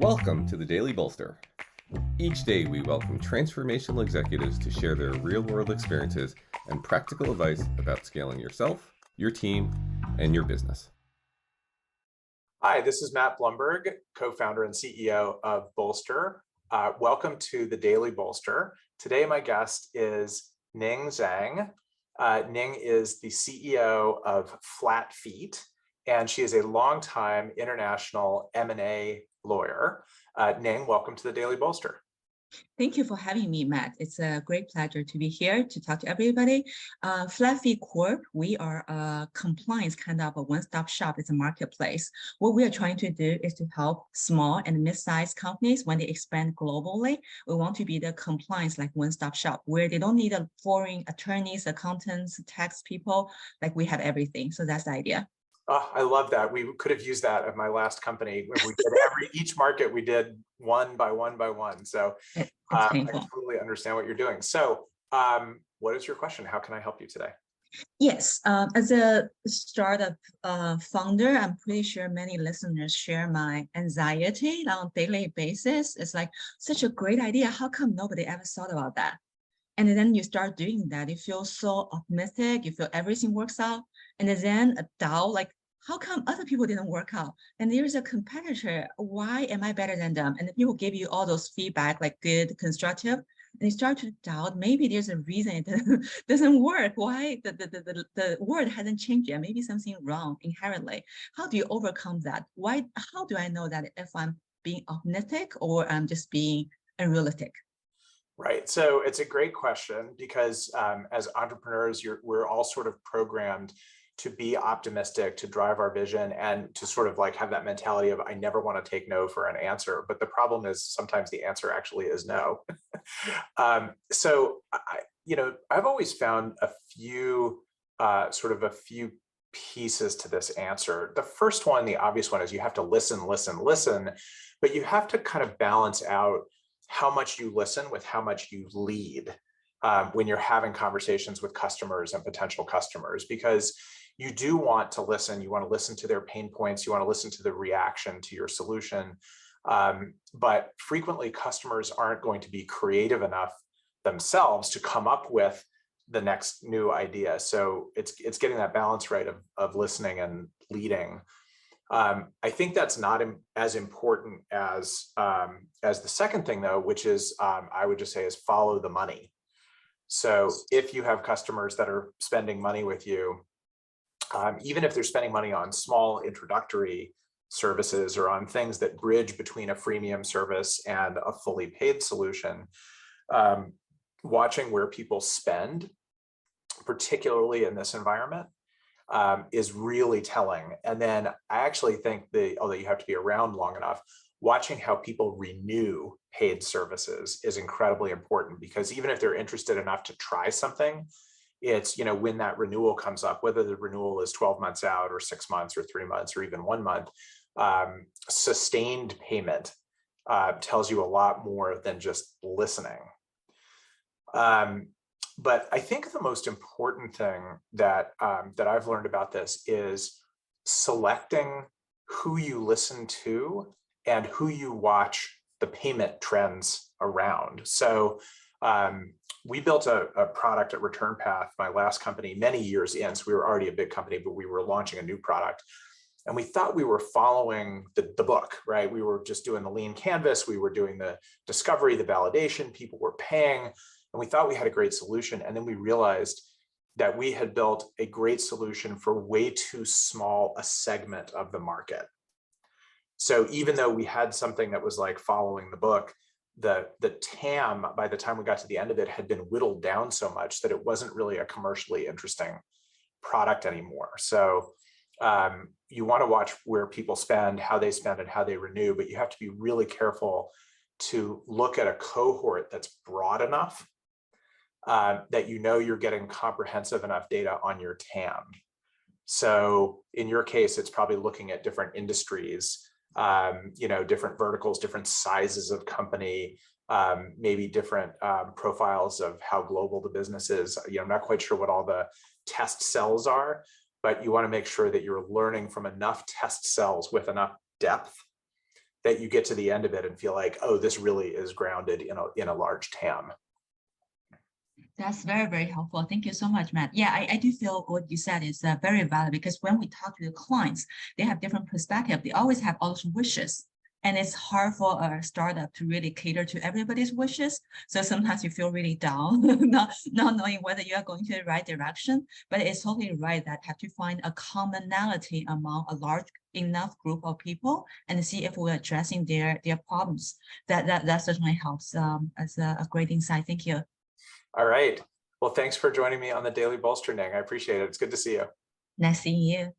Welcome to the Daily Bolster. Each day we welcome transformational executives to share their real-world experiences and practical advice about scaling yourself, your team, and your business. Hi, this is Matt Blumberg, co-founder and CEO of Bolster. Welcome to the Daily Bolster. Today my guest is Ning Zhang. Ning is the CEO of Flatfee, and she is a longtime international M&A lawyer. Ning, welcome to the Daily Bolster. Thank you for having me, Matt. It's a great pleasure to be here to talk to everybody. Flatfee Corp, we are a compliance kind of a one-stop shop. It's a marketplace. What we are trying to do is to help small and mid-sized companies when they expand globally. We want to be the compliance like one-stop shop where they don't need a foreign attorneys, accountants, tax people, like we have everything. So that's the idea. Oh, I love that. We could have used that at my last company. When we did each market, we did one by one by one. So I totally understand what you're doing. So what is your question? How can I help you today? Yes, as a startup founder, I'm pretty sure many listeners share my anxiety on a daily basis. It's like such a great idea. How come nobody ever thought about that? And then you start doing that, you feel so optimistic, you feel everything works out. And then a doubt, like, how come other people didn't work out? And there's a competitor, why am I better than them? And the people give you all those feedback, like good, constructive, and you start to doubt, maybe there's a reason it doesn't work. Why the word hasn't changed yet? Maybe something wrong inherently. How do you overcome that? How do I know that if I'm being optimistic or I'm just being unrealistic? Right. So it's a great question because as entrepreneurs, we're all sort of programmed to be optimistic, to drive our vision, and to sort of like have that mentality of I never want to take no for an answer. But the problem is sometimes the answer actually is no. I've always found a few pieces to this answer. The first one, the obvious one, is you have to listen, but you have to kind of balance out how much you listen with how much you lead when you're having conversations with customers and potential customers, because you do want to listen. You want to listen to their pain points. You want to listen to the reaction to your solution. But frequently customers aren't going to be creative enough themselves to come up with the next new idea. So it's getting that balance right of listening and leading. I think that's not as important as the second thing, though, which is I would just say is follow the money. So if you have customers that are spending money with you, even if they're spending money on small introductory services or on things that bridge between a freemium service and a fully paid solution, watching where people spend, particularly in this environment, is really telling. And then I actually think although you have to be around long enough, watching how people renew paid services is incredibly important, because even if they're interested enough to try something, it's, when that renewal comes up, whether the renewal is 12 months out or 6 months or 3 months or even 1 month, sustained payment tells you a lot more than just listening. But I think the most important thing that I've learned about this is selecting who you listen to and who you watch the payment trends around. So we built a product at ReturnPath, my last company, many years in. So we were already a big company, but we were launching a new product. And we thought we were following the book, right? We were just doing the lean canvas. We were doing the discovery, the validation, people were paying. And we thought we had a great solution. And then we realized that we had built a great solution for way too small a segment of the market. So even though we had something that was like following the book, the TAM, by the time we got to the end of it, had been whittled down so much that it wasn't really a commercially interesting product anymore. So you want to watch where people spend, how they spend, and how they renew, but you have to be really careful to look at a cohort that's broad enough that you're getting comprehensive enough data on your TAM. So in your case, it's probably looking at different industries, different verticals, different sizes of company, maybe different profiles of how global the business is. I'm not quite sure what all the test cells are, but you want to make sure that you're learning from enough test cells with enough depth that you get to the end of it and feel like, oh, this really is grounded in a large TAM. That's very, very helpful. Thank you so much, Matt. Yeah, I do feel what you said is very valid, because when we talk to the clients, they have different perspective. They always have all those wishes. And it's hard for a startup to really cater to everybody's wishes. So sometimes you feel really down, not knowing whether you are going to the right direction. But it's totally right that have to find a commonality among a large enough group of people and see if we're addressing their problems. That certainly helps as a great insight. Thank you. All right. Well, thanks for joining me on the Daily Bolster, Ning. I appreciate it. It's good to see you. Nice seeing you.